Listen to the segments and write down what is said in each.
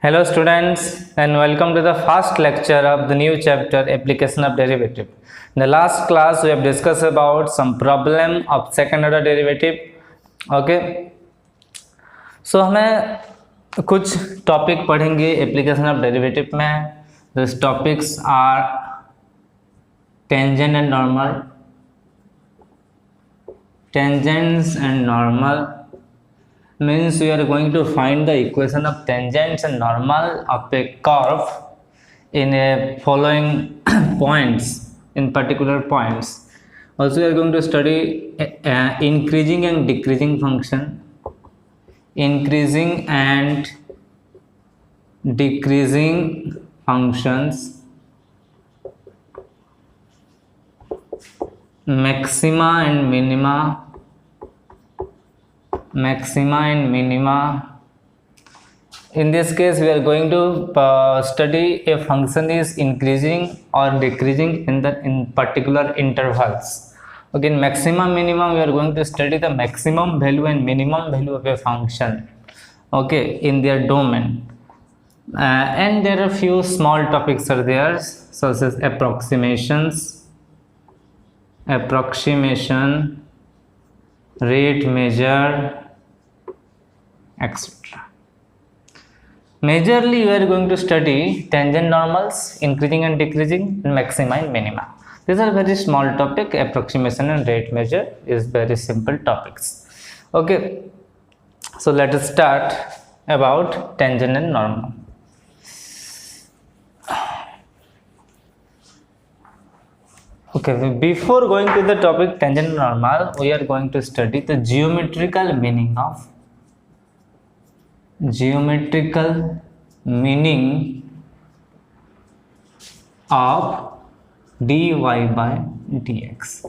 Hello students and welcome to the first lecture of the new chapter application of derivative. In the last class we have discussed about some problem of second order derivative. Okay. So हमें कुछ topic पढ़ेंगे application of derivative में. These topics are tangent and normal, tangents and normal means we are going to find the equation of tangents and normal of a curve in a following points, in particular points. Also we are going to study increasing and decreasing function, increasing and decreasing functions, maxima and minima, maxima and minima. In this case we are going to study a function is increasing or decreasing in particular intervals. Okay, in maximum minimum we are going to study the maximum value and minimum value of a function, okay, in their domain. And there are few small topics are there, such as approximations, rate measure, etc. Majorly we are going to study tangent normals, increasing and decreasing, and maxima and minima. These are very small topic. Approximation and rate measure is very simple topics. Okay, so let us start about tangent and normal. Okay, before going to the topic tangent and normal, we are going to study the geometrical meaning of dy by dx.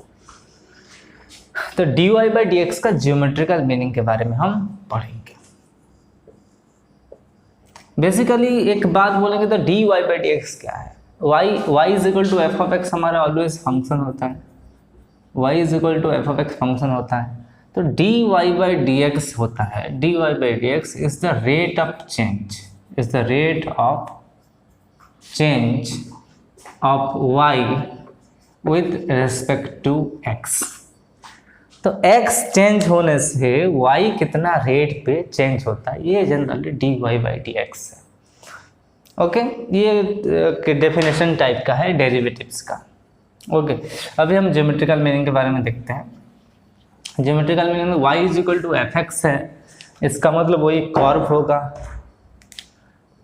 तो dy by dx का geometrical meaning के बारे में हम पढ़ेंगे. Basically एक बात बोलेंगे तो dy by dx क्या है. y is equal to F of x हमारा ऑलवेज फंक्शन होता है. y is equal to F of x function होता है. तो dy by dx होता है. dy by dx is the rate of change, is the rate of change of y with respect to x. तो x change होने से y कितना rate पे चेंज होता है, ये जनरली dy by dx है. ओके, ये डेफिनेशन टाइप का है डेरिवेटिव्स का. ओके, अभी हम ज्योमेट्रिकल मीनिंग के बारे में देखते हैं. ज्योमेट्रिकल मीनिंग में y is equal to f x है. इसका मतलब वही कर्व होगा.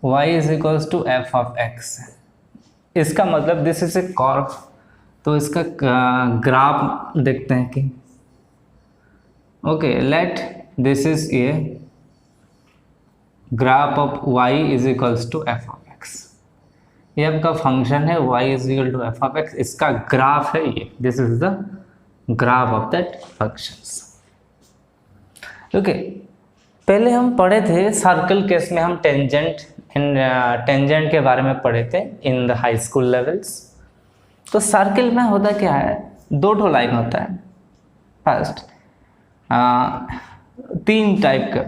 y is equal to F of x. इसका मतलब दिस इज ए कर्व. तो इसका ग्राफ देखते हैं कि okay, let this is a graph of y is equals to F of x. ये आपका फंक्शन है y is equal to F of x. इसका ग्राफ है ये. This is the graph of that functions. Okay, पहले हम पढ़े थे सर्कल केस में, हम टेंजेंट के बारे में पढ़े थे in the high school levels. तो सर्कल में होता क्या है, दो ठो लाइन होता है. फर्स्ट 3 टाइप का,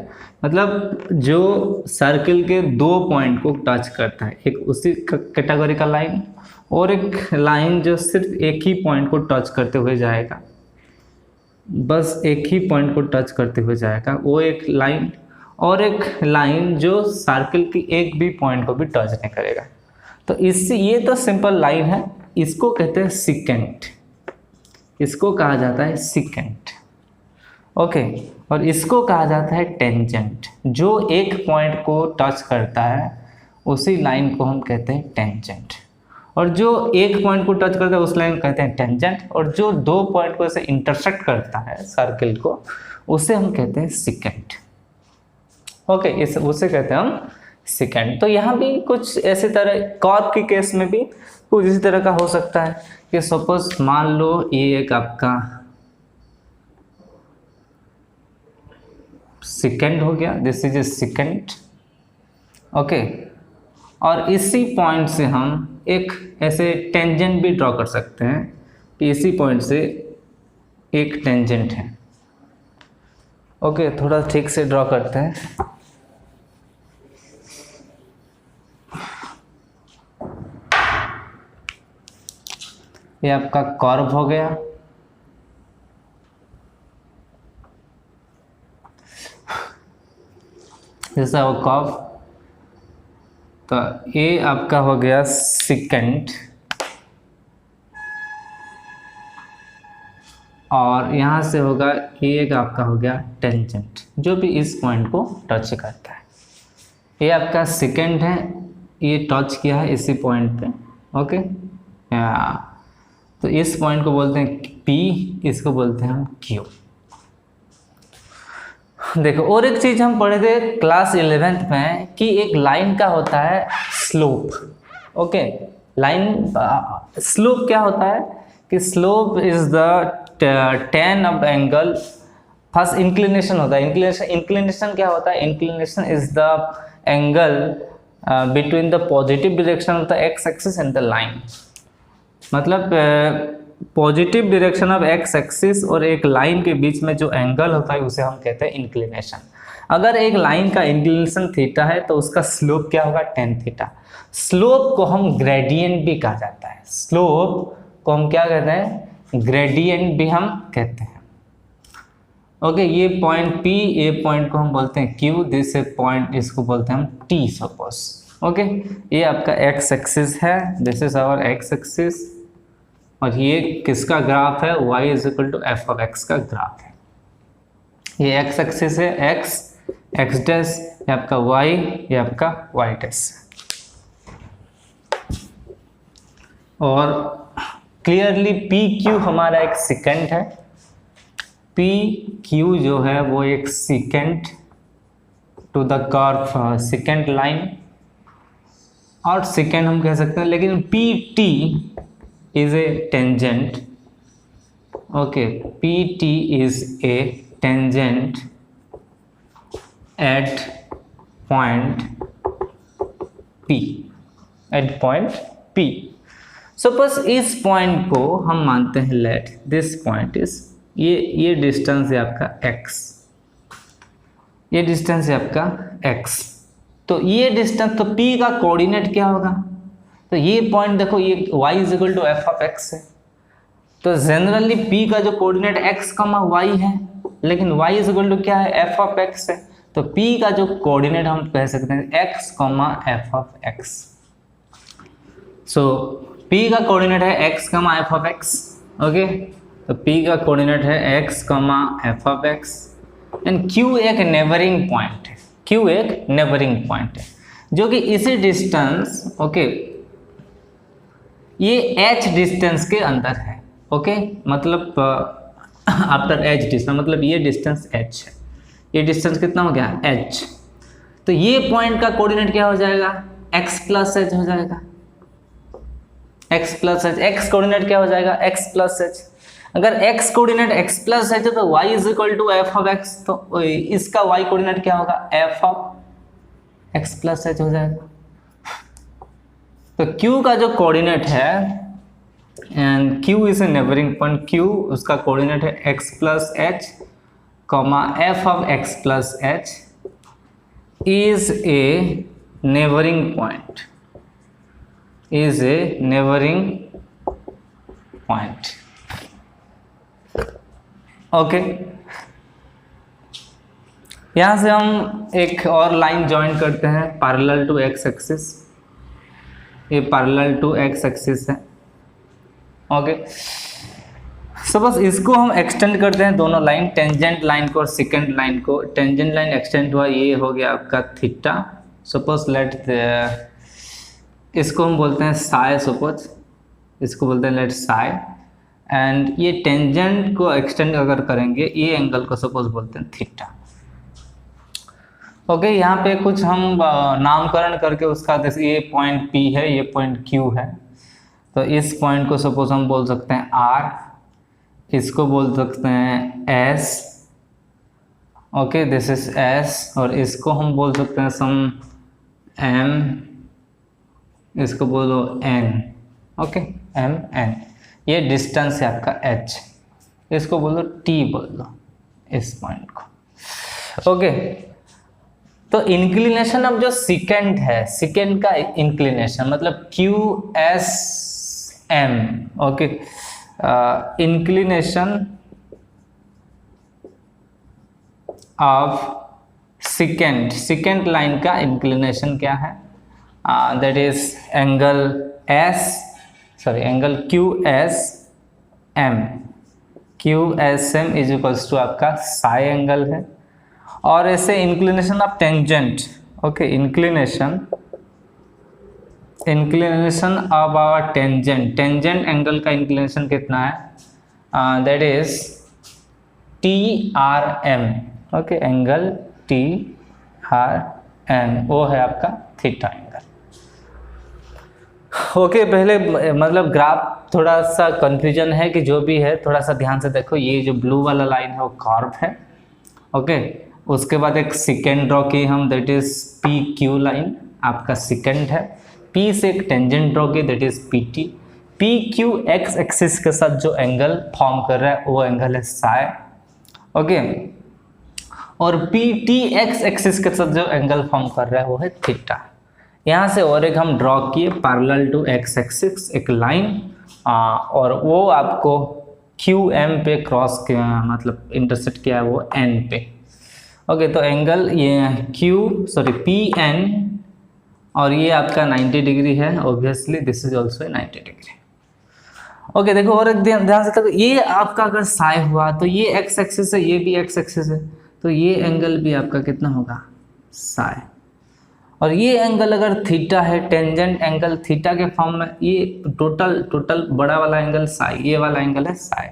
मतलब जो सर्कल के 2 पॉइंट को टच करता है, एक उसी कैटेगरी का लाइन, और एक लाइन जो सिर्फ एक ही पॉइंट को टच करते हुए जाएगा, बस एक ही पॉइंट को टच करते हुए जाएगा, वो एक लाइन. और एक लाइन जो सर्कल की एक भी पॉइंट को भी टच नहीं करेगा. तो इससे ये तो सिंपल लाइन है, इसको कहते हैं सिकेंट. इसको कहा जाता है सिकेंट. ओके, और इसको कहा जाता है टेंजेंट. जो एक पॉइंट को टच करता है उसी लाइन को हम कहते हैं टेंजेंट. और जो एक पॉइंट को टच करता है उस लाइन को कहते हैं टेंजेंट. और जो 2 पॉइंट को ऐसे इंटरसेक्ट करता है सर्कल को, उसे हम कहते हैं सिकेंट. ओके, इस उसे कहते हैं हम सिकेंट. तो यहाँ भी कुछ ऐसे तरह कर्व के केस में भी कुछ इसी तरह का हो सकता है कि सपोज मान लो ये एक आपका सिकेंट हो गया, this is A secant. Okay, और इसी पॉइंट से हम एक ऐसे टेंजेंट भी ड्रॉ कर सकते हैं कि इसी पॉइंट से एक टेंजेंट है. ओके, थोड़ा ठीक से ड्रॉ करते हैं. ये आपका कर्व हो गया, जैसा वो कर्व। तो ये आपका हो गया सेकेंड, और यहाँ से होगा ये एक आपका हो गया टेंजेंट, जो भी इस पॉइंट को टच करता है। ये आपका सेकेंड है, ये टच किया है इसी पॉइंट पे, ओके। तो इस पॉइंट को बोलते हैं P, इसको बोलते हैं हम Q। देखो और एक चीज हम पढ़े थे क्लास 11th में कि एक लाइन का होता है स्लोप, ओके। लाइन स्लोप क्या होता है कि slope is the tan of angle, first inclination होता है। इंक्लिनेशन क्या होता है? Inclination is the angle between the positive direction of the X axis and the line. मतलब positive direction of x axis और एक लाइन के बीच में जो एंगल होता है उसे हम कहते हैं इंक्लिनेशन। अगर एक लाइन का इंक्लिनेशन थीटा है तो उसका स्लोप क्या होगा? tan theta. स्लोप को हम ग्रेडियंट भी कहा जाता है, स्लोप को हम क्या कहते हैं? ग्रेडियंट भी हम कहते हैं, ओके। ये पॉइंट P, ये पॉइंट को हम बोलते हैं Q, दिस पॉइंट इसको बोलते हैं हम T सपोज, ओके। ये आपका एक्स एक्सिस है, this is our x axis, और ये किसका ग्राफ है? y is equal to F of x का ग्राफ है। ये एक्स एक्सिस है, एक्स डैश, ये आपका y, ये आपका y डैश। और क्लियरली पी क्यू हमारा एक सेकेंड है, पी क्यू जो है वो एक secant to the curve secant line, और सेकेंड हम कह सकते हैं, लेकिन P T is a tangent, okay. P T is a tangent at point P, at point P। Suppose इस पॉइंट को हम मानते हैं लेट दिस पॉइंट इज, ये डिस्टेंस है आपका x, ये डिस्टेंस है आपका x। तो ये डिस्टेंस, तो P का कोऑर्डिनेट क्या होगा? तो ये पॉइंट देखो, ये y is equal to F of x है, तो जनरली P का जो कोऑर्डिनेट x, y है, लेकिन y इज इक्वल टू क्या है? एफ ऑफ एक्स है। तो P का जो कोऑर्डिनेट हम कह सकते हैं x, F of x. So P का कोऑर्डिनेट है x, F of x, okay. तो P का कोऑर्डिनेट है x, F of x, and Q एक नेबरिंग पॉइंट है, Q एक नेबरिंग पॉइंट है जो कि इसी डिस्टेंस, ओके, ये h डिस्टेंस के अंदर है, ओके। मतलब आफ्टर h डिस्टेंस, मतलब ये डिस्टेंस h है, ये डिस्टेंस कितना हो गया? h। तो ये पॉइंट का कोऑर्डिनेट क्या हो जाएगा? x प्लस h हो जाएगा, x plus h. X coordinate क्या हो जाएगा? x plus h. अगर x coordinate x plus H है तो y is equal to F of x, तो इसका y कोऑर्डिनेट क्या होगा? F of x plus h हो जाएगा। तो q का जो कोऑर्डिनेट है, and q is a neighbouring point, q उसका कोऑर्डिनेट है x plus h, f of x plus h is a neighbouring point, is a neighboring point, okay. यहां से हम एक और लाइन ज्वाइन करते हैं पैरेलल टू एक्स एक्सिस, ये पैरेलल टू एक्स एक्सिस है, ओके। सपोज इसको हम एक्सटेंड करते हैं दोनों लाइन, टेंजेंट लाइन को और सेकेंड लाइन को। टेंजेंट लाइन एक्सटेंड हुआ, ये हो गया आपका थीटा। सपोज लेट इसको हम बोलते हैं साई, सपोज इसको बोलते हैं लेट साई, एंड ये टेंजेंट को एक्सटेंड अगर करेंगे, ये एंगल को सपोज बोलते हैं थीटा, ओके। यहाँ पे कुछ हम नामकरण करके उसका, ये पॉइंट P है, ये पॉइंट Q है, तो इस पॉइंट को सपोज हम बोल सकते हैं R, इसको बोल सकते हैं S, okay, this is S, और इसको हम बोल सकते हैं सम M, इसको बोलो N, ओके, M N। ये डिस्टेंस है आपका H, इसको बोलो T बोल दो इस पॉइंट को, ओके। तो इंक्लिनेशन अब जो सेकेंड है, सेकेंड का इंक्लिनेशन मतलब QS M, okay. Inclination of secant line का इंक्लिनेशन क्या है? That is angle angle Q S M is equals to आपका साई एंगल है। और ऐसे inclination of tangent, okay, inclination of our tangent angle का इंक्लिनेशन कितना है? That is T R M, okay, angle T R M, वो है आपका थीटा एंगल। ओके, पहले मतलब ग्राफ थोड़ा सा कंफ्यूजन है कि जो भी है थोड़ा सा ध्यान से देखो। ये जो ब्लू वाला लाइन है वो कर्व है, ओके। उसके बाद एक सेकेंड ड्रॉ की हम, that is P Q line, आपका सेकेंड है। पी से एक टेंजेंट ड्रॉ की, that is P T. P Q x axis के साथ जो एंगल फॉर्म कर रहा है वो एंगल है साई, ओके। और पी टी एक्स एक्सिस के साथ जो एंगल फॉर्म कर रहा है वो है थीटा। यहाँ से और एक हम ड्रॉ किए पैरेलल टू एक्स एक्सिस एक लाइन, और वो आपको क्यू एम पे क्रॉस किया, मतलब इंटरसेक्ट किया है वो एन पे, ओके। तो एंगल ये पी एन, और ये आपका 90 डिग्री है, obviously this is also 90 degree, okay. देखो और एक ध्यान से देखो, ये आपका अगर साई हुआ तो ये एक्स एक्सिस है, ये भी एक्स एक्सिस है, तो ये एंगल भी आपका कितना होगा? साई। और ये एंगल अगर थीटा है, टेंजेंट एंगल थीटा के फॉर्म में, ये टोटल बड़ा वाला एंगल साई, ये वाला एंगल है साई,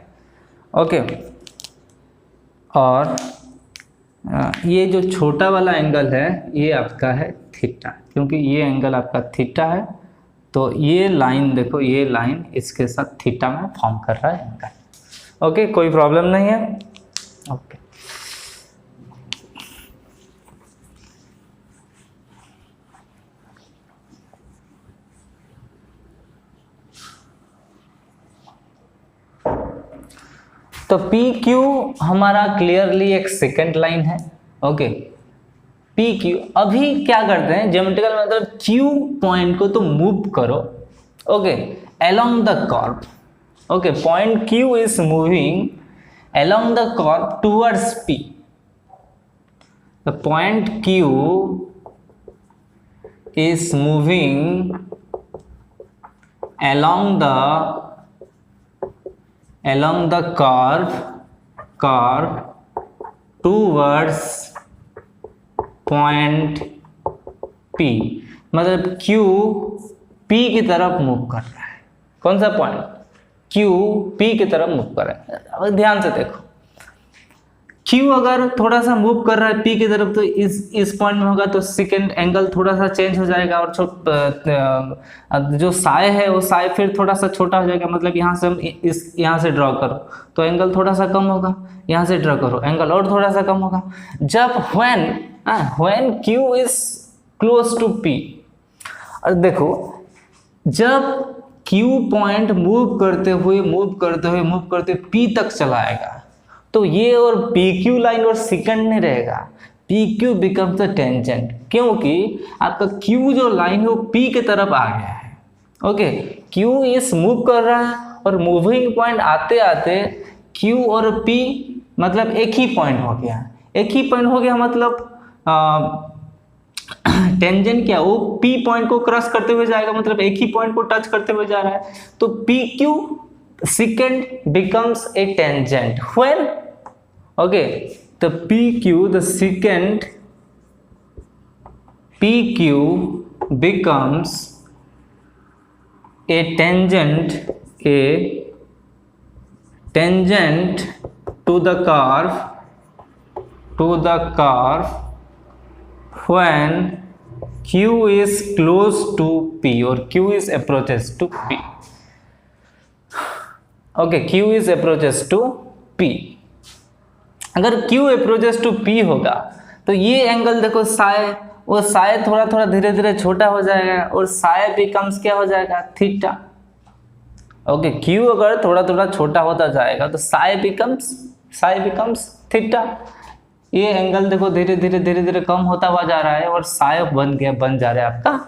ओके। और ये जो छोटा वाला एंगल है ये आपका है थीटा, क्योंकि ये एंगल आपका थीटा है, तो ये लाइन देखो, ये लाइन इसके साथ थीटा में फॉर्म कर रहा है एंगल, ओके। कोई प्रॉब्लम नहीं है, ओके। तो पी क्यू हमारा क्लियरली एक सेकेंड लाइन है, ओके। पी क्यू, अभी क्या करते हैं ज्योमेट्रिकल मेथड, क्यू पॉइंट को तो मूव करो, okay, along the curve, okay. Point Q is moving along the curve towards P. The point Q is moving along the curve towards point P, मतलब Q P की तरफ move कर रहा है। कौन सा पॉइंट? Q P की तरफ मूव कर रहा है। अब ध्यान से देखो, Q अगर थोड़ा सा मूव कर रहा है P की तरफ, तो इस पॉइंट में होगा तो सेकेंड एंगल थोड़ा सा चेंज हो जाएगा, और जो साई है वो साई फिर थोड़ा सा छोटा हो जाएगा, मतलब यहाँ से हम यहाँ से ड्रॉ करो तो एंगल थोड़ा सा कम होगा, यहाँ से ड्रॉ करो एंगल और थोड़ा सा कम होगा। जब when Q is close to P, और देखो जब Q पॉइंट मूव करते हुए P तक चलाएगा, तो ये और PQ लाइन और सेकंड नहीं रहेगा, PQ बिकम्स द टेंजेंट, क्योंकि आपका Q जो लाइन है वो P की तरफ आ गया है, ओके। Q इस मूव कर रहा है, और मूविंग पॉइंट आते आते Q और P मतलब एक ही पॉइंट हो गया, मतलब टेंजेंट क्या, वो P पॉइंट को क्रॉस करते हुए जाएगा, मतलब एक ही पॉइंट को टच करते हुए जा रहा है, तो PQ secant becomes a tangent when, okay, the PQ, the secant PQ becomes a tangent to the curve when Q is close to P or Q is approaches to P, okay. Q is approaches to P, अगर Q approaches to P होगा तो ये angle देखो साई, वो साई थोड़ा थोड़ा धीरे धीरे छोटा हो जाएगा, और साई बिकम्स क्या हो जाएगा? Theta, okay. Q अगर थोड़ा थोड़ा छोटा होता जाएगा तो साई बिकम्स थीटा। ये एंगल देखो धीरे धीरे कम होता हुआ जा रहा है, और साई बन जा रहा है आपका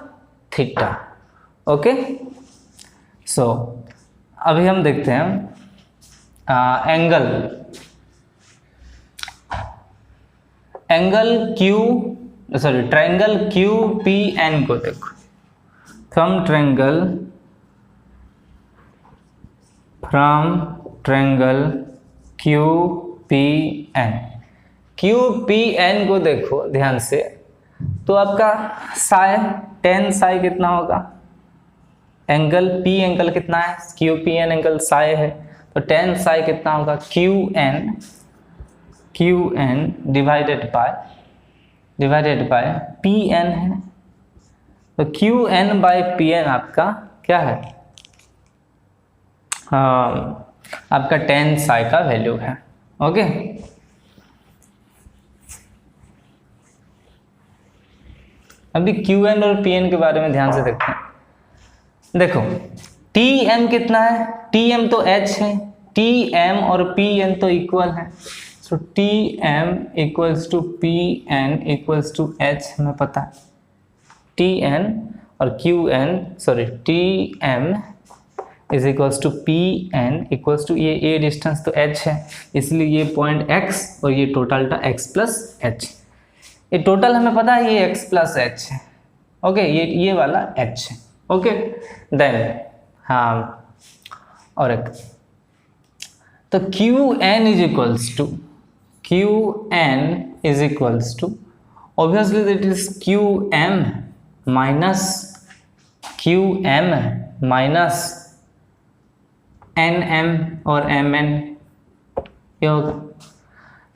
थीटा, ओके। सो अभी हम देखते हैं ट्रायंगल क्यू पी एन को देखो। From triangle Q P N को देखो ध्यान से, तो आपका साई टेन साई कितना होगा, एंगल पी एंगल कितना है, Q P N angle psi है, तो टेन साई कितना होगा, Q N divided by P N है, तो Q N by P N आपका क्या है, आपका टेन साई का वैल्यू है। ओके, अभी क्यू एन और पी एन के बारे में ध्यान से देखते हैं। देखो टी एम कितना है, टी एम तो एच है, टी एम और पी एन तो इक्वल है, so T M equals to P N equals to H हमें पता है, टी एन और Q N T M is equals to P N equals to ये डिस्टेंस तो एच है, इसलिए ये पॉइंट एक्स और ये टोटल था एक्स प्लस एच, ये टोटल हमें पता है ये x प्लस एच है। ओके, ये वाला h है। ओके, देन हाँ और एक, तो Q N is equals to obviously that is Q M minus N M और एम एन, ये होगा।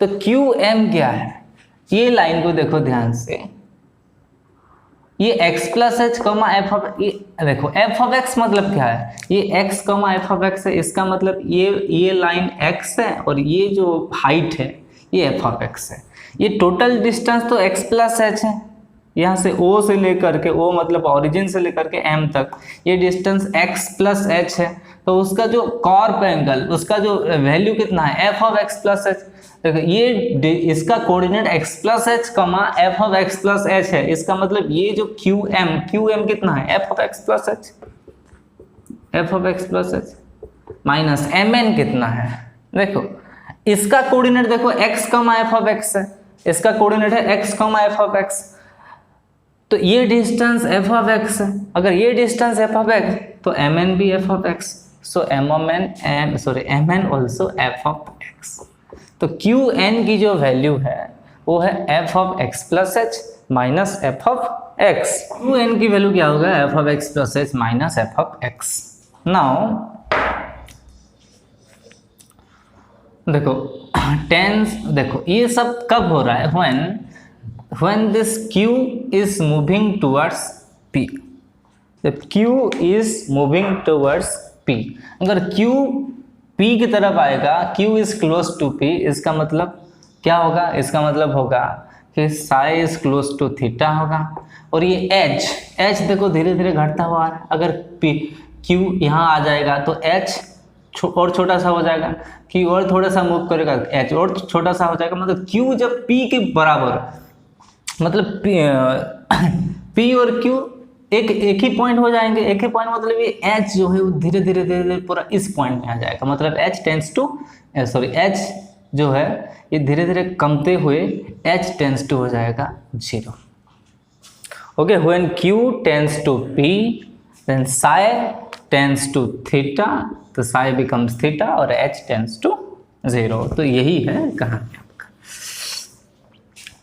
तो क्यू एम क्या है, ये लाइन को देखो ध्यान से, ये x plus h comma f of, ये देखो एफ ऑफ एक्स मतलब क्या है, ये x कमा एफ ऑफ एक्स है, इसका मतलब ये लाइन x है और ये जो हाइट है ये एफ ऑफ एक्स है। ये टोटल डिस्टेंस तो x प्लस एच है, यहाँ से O से लेकर के O मतलब ओरिजिन से लेकर के M तक ये डिस्टेंस x प्लस एच है, तो उसका जो कॉर्प एंगल, उसका जो वैल्यू कितना है, f of x plus h. देखो ये इसका coordinate x plus h comma f of x plus H है, इसका मतलब ये जो क्यू एम कितना है, f of x plus H minus M N कितना है, देखो इसका कोऑर्डिनेट देखो x कमा एफ ऑफ एक्स है, इसका कोऑर्डिनेट है x कमा एफ ऑफ एक्स, तो ये डिस्टेंस एफ ऑफ एक्स है, अगर ये डिस्टेंस एफ ऑफ एक्स तो एम एन भी f of x, so M N also f of x. तो क्यू एन की जो वैल्यू है वो है f of x plus H minus F of x. Q N की वैल्यू क्या होगा, f of x plus H minus F of x. Now देखो टेंस, देखो ये सब कब हो रहा है, when this q is moving towards p, जब q is moving towards p, अगर q p की तरफ आएगा, q is close to p, इसका मतलब क्या होगा, इसका मतलब होगा कि psi is close to theta होगा, और ये h देखो धीरे धीरे घटता हुआ आ रहा है, अगर q यहाँ आ जाएगा तो h और छोटा सा हो जाएगा, q और थोड़ा सा मूव करेगा h और छोटा सा हो जाएगा, मतलब q जब p के बराबर, मतलब P और Q एक ही पॉइंट हो जाएंगे, एक ही पॉइंट मतलब ये H जो है वो धीरे धीरे पूरा इस पॉइंट में आ जाएगा, मतलब H जो है ये धीरे धीरे कमते हुए H टेंस टू हो जाएगा 0। Okay, when Q tends to P then psi tends to theta, तो psi बिकम्स थीटा और H टेंस टू 0। तो यही है कहानी आपका।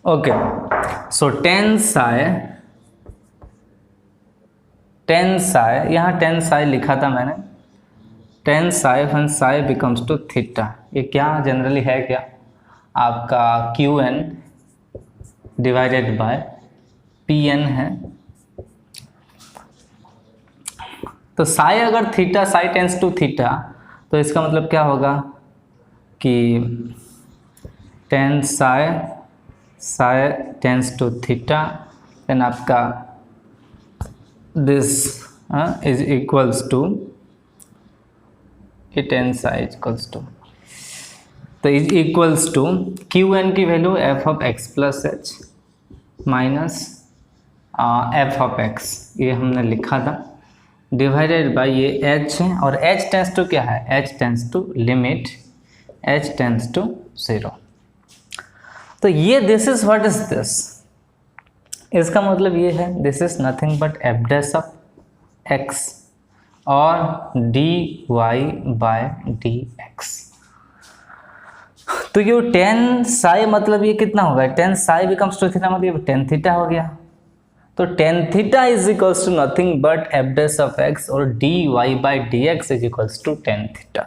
ओके, सो टेन साई यहाँ टेन साई लिखा था मैंने, tan psi one psi becomes to theta, ये क्या जनरली है, क्या आपका Q N divided by P N है। तो साई अगर theta, psi tends to theta, तो इसका मतलब क्या होगा कि tan psi tends to theta, then आपका this is equals to tan psi equals to, तो is equals to Q N की value F of x plus H minus F of x, ये हमने लिखा था, डिवाइडेड बाय ये h है, और h टेंस टू क्या है, h tends to limit h tends to 0। तो ये this is what is this, इसका मतलब ये है this is nothing but f dash of x और dy बाय dx। तो ये टेन साई मतलब ये कितना होगा, tan psi becomes to theta, मतलब टेन थीटा हो गया। तो tan theta is equals to nothing but f dash of x और dy by dx is equals to tan theta,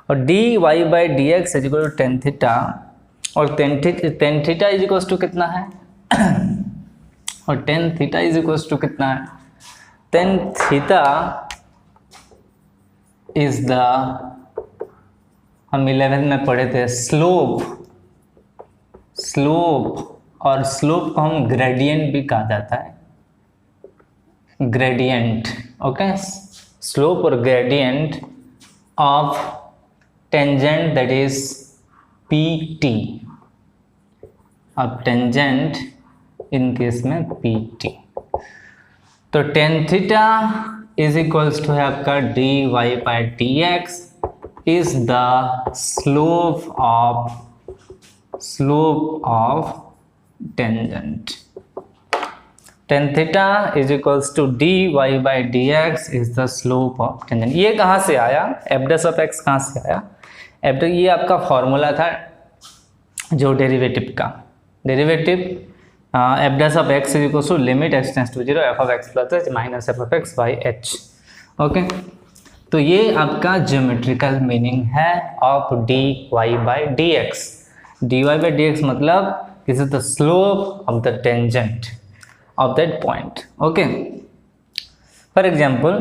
और dy by dx is equal to tan theta, और tan theta is equals to कितना है और tan theta is equals to कितना है, tan theta is the, हम 11th में पढ़े थे स्लोप, और स्लोप को हम ग्रेडियंट भी कहा जाता है, ग्रेडियंट, ओके, स्लोप और gradient of tangent that is pt, अब टेंजेंट इन केस में pt। तो tan theta is equals to है आपका dy by dx is the slope of tangent. Tan theta is equals to dy by dx is the slope of tangent। ये कहाँ से आया, f dash of x कहाँ से आया, f dash ये आपका फॉर्मूला था जो डेरिवेटिव का, derivative f dash of x is equals to limit x tends to 0 f of x plus h minus f of x by h, okay. तो ये आपका ज्योमेट्रिकल मीनिंग है of dy by dx। dy by dx मतलब this is the slope of the tangent of that point, okay. For example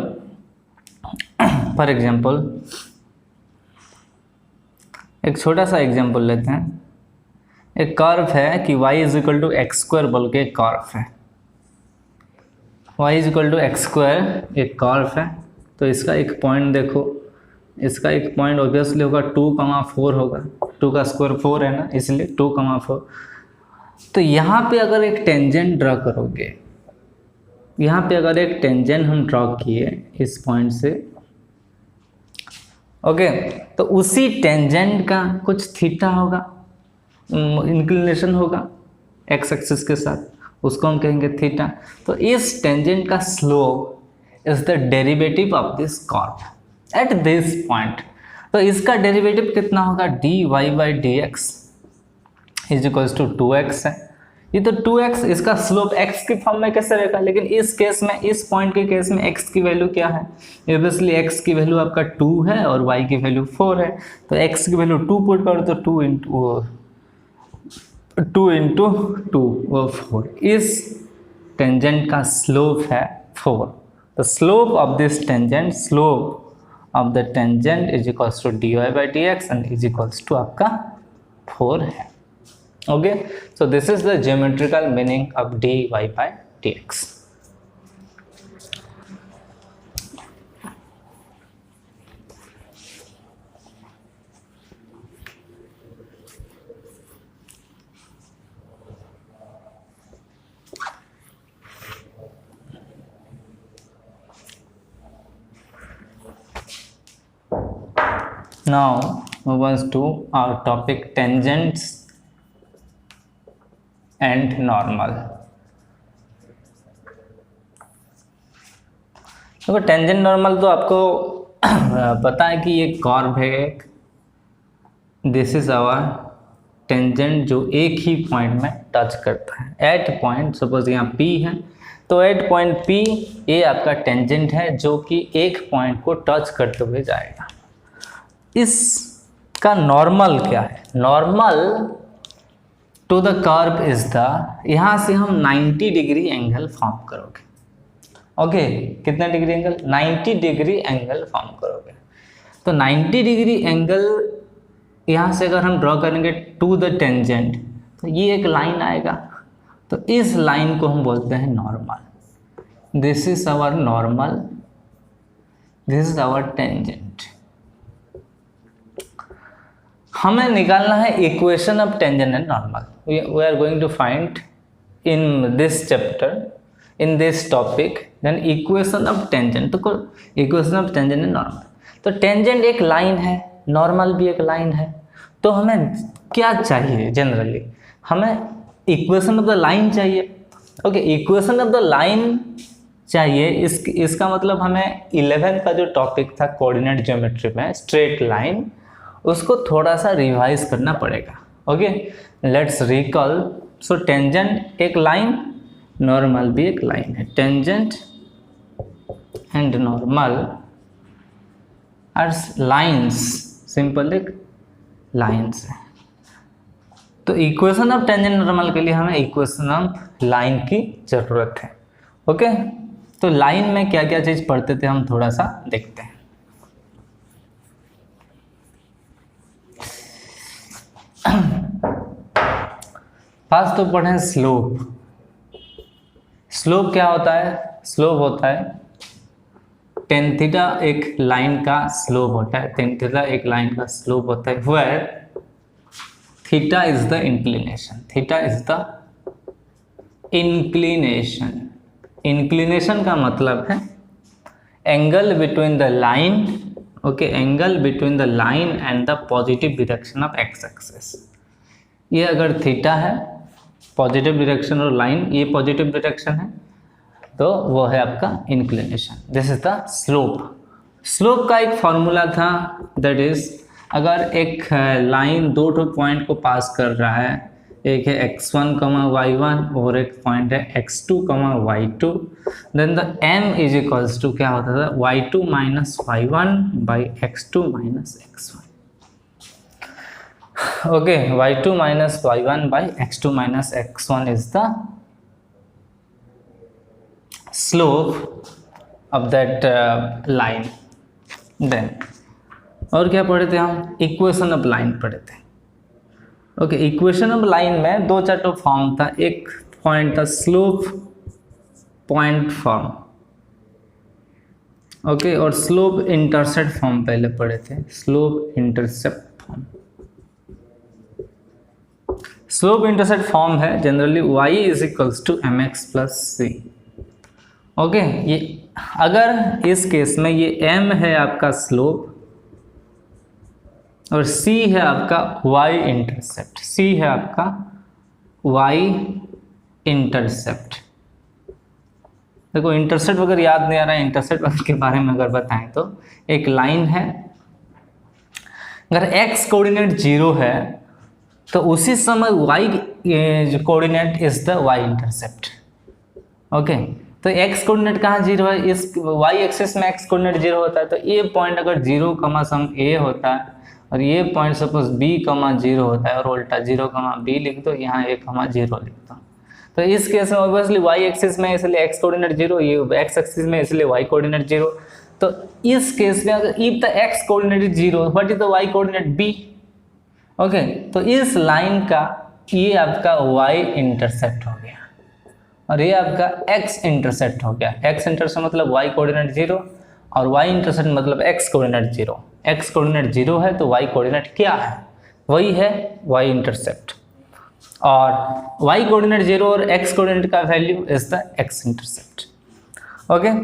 एक छोटा सा example लेते हैं। एक कर्व है कि y is equal to x square बोल के एक कर्व है, y is equal to x square एक कर्व है। तो इसका एक पॉइंट देखो, इसका एक पॉइंट ऑब्वियसली होगा 2,4 होगा, 2 का स्क्वायर 4 है ना, इसलिए 2,4। तो यहाँ पे अगर एक टेंजेंट ड्रॉ करोगे, यहाँ पे अगर एक टेंजेंट हम ड्रॉ किए इस पॉइंट से, ओके, तो उसी टेंजेंट का कुछ थीटा होगा, इंक्लिनेशन होगा एक्स एक्सिस के साथ, उसको हम कहेंगे थीटा। तो इस टेंजेंट का slope is the derivative of this curve at this point। तो इसका डेरिवेटिव कितना होगा, dy by dx is equals to 2x है। ये तो 2x, इसका स्लोप x की फॉर्म में कैसे रहेगा, लेकिन इस केस में, इस पॉइंट के केस में x की वैल्यू क्या है, ऑब्वियसली x की वैल्यू आपका 2 है और y की वैल्यू 4 है। तो x की वैल्यू 2 पुट करो तो 2 इंटू 2 वो 4। इस टेंजेंट का स्लोप है 4। The slope of this tangent, slope of the tangent is equals to dy by dx and is equals to आपका 4 है, okay। So this is the geometrical meaning of dy by dx। Now move on to our topic tangents and normal। देखो tangent normal तो आपको पता है कि ये curve है एक, दिस इज आवर टेंजेंट जो एक ही पॉइंट में टच करता है एट पॉइंट, सपोज यहाँ P है, तो एट पॉइंट P ये आपका टेंजेंट है जो कि एक पॉइंट को टच करते हुए जाएगा। इसका नॉर्मल क्या है, normal to the curve is the, यहाँ से हम 90 डिग्री एंगल फॉर्म करोगे, ओके, कितना degree angle, 90 degree angle form करोगे। तो 90 डिग्री एंगल यहाँ से अगर हम ड्रॉ करेंगे टू द टेंजेंट, तो ये एक लाइन आएगा, तो इस लाइन को हम बोलते हैं normal. This is our normal, this is our tangent. हमें निकालना है equation of tangent and normal. We are going to find in this chapter in this topic, then equation of tangent, तो equation of tangent है normal. तो tangent एक line है, normal भी एक लाइन है, तो हमें क्या चाहिए जनरली, हमें इक्वेशन ऑफ द लाइन चाहिए. Okay, equation of the line चाहिए. इसका मतलब हमें 11th का जो टॉपिक था कोऑर्डिनेट ज्योमेट्री में स्ट्रेट लाइन, उसको थोड़ा सा रिवाइज करना पड़ेगा. ओके, लेट्स रिकॉल. सो टेंजेंट एक लाइन, नॉर्मल भी एक लाइन है. Tangent and normal are lines, simple एक लाइंस है. तो इक्वेशन ऑफ टेंजेंट नॉर्मल के लिए हमें इक्वेशन ऑफ लाइन की जरूरत है. ओके, तो लाइन में क्या क्या चीज पढ़ते थे हम थोड़ा सा देखते हैं. फर्स्ट तो पढ़ें स्लोप. स्लोप क्या होता है? स्लोप होता है टेन थीटा एक लाइन का स्लोप होता है. टेन थीटा एक लाइन का स्लोप होता है where theta is the inclination. Theta is the inclination. Inclination का मतलब है angle between the line. Okay, angle between the line and the positive direction of x axis. ये अगर थीटा है, पॉजिटिव डायरेक्शन और लाइन ये पॉजिटिव डायरेक्शन है, तो वो है आपका inclination. This is the slope. Slope का एक फॉर्मूला था, दैट इज अगर एक लाइन दो पॉइंट को पास कर रहा है, एक है x1, y1 और एक पॉइंट है x2, y2, then the m is equals to क्या होता था, y2 minus y1 by x2 minus x1. Okay, y2 minus y1 by x2 minus x1 is the slope of that line. Then और क्या पढ़े थे हम? Equation of line पढ़े थे. ओके, इक्वेशन ऑफ लाइन में दो चार तो फॉर्म था. एक पॉइंट था स्लोप पॉइंट फॉर्म. ओके, और स्लोप इंटरसेप्ट फॉर्म पहले पढ़े थे. Slope intercept form. Slope intercept form है generally y is equals to mx plus C. Okay, ये अगर इस केस में ये m है आपका स्लोप और c है आपका y इंटरसेप्ट. c है आपका y इंटरसेप्ट. देखो, इंटरसेप्ट अगर याद नहीं आ रहा है, इंटरसेप्ट के बारे में अगर बताएं तो एक लाइन है, अगर x कोऑर्डिनेट 0 है तो उसी समय y coordinate is the y intercept. Okay, तो x कोऑर्डिनेट कहाँ 0 है? इस y एक्सिस में x कोऑर्डिनेट 0 होता है, तो ये पॉइंट अगर 0 कमा सम a होता है और ये पॉइंट सपोज b कमा 0 होता है और उल्टा 0 कमा b लिख दो, यहाँ a कमा 0 लिख दो. तो इस केस में ऑब्वियसली y एक्सिस में इसलिए x कोऑर्डिनेट 0, ये x एक्सिस में इसलिए y कोऑर्डिनेट 0. तो इस केस में अगर if the x coordinate 0, what is the y coordinate b? Okay, तो इस लाइन का ये आपका y इंटरसेप्ट हो गया और ये आपका x इंटरसेप्ट हो गया. x इंटरसेप्ट मतलब y कोऑर्डिनेट 0 और y इंटरसेप्ट मतलब x कोऑर्डिनेट 0. x कोऑर्डिनेट 0 है तो y कोऑर्डिनेट क्या है? वही है y इंटरसेप्ट. और y कोऑर्डिनेट 0 और x कोऑर्डिनेट का value is the x intercept. Okay,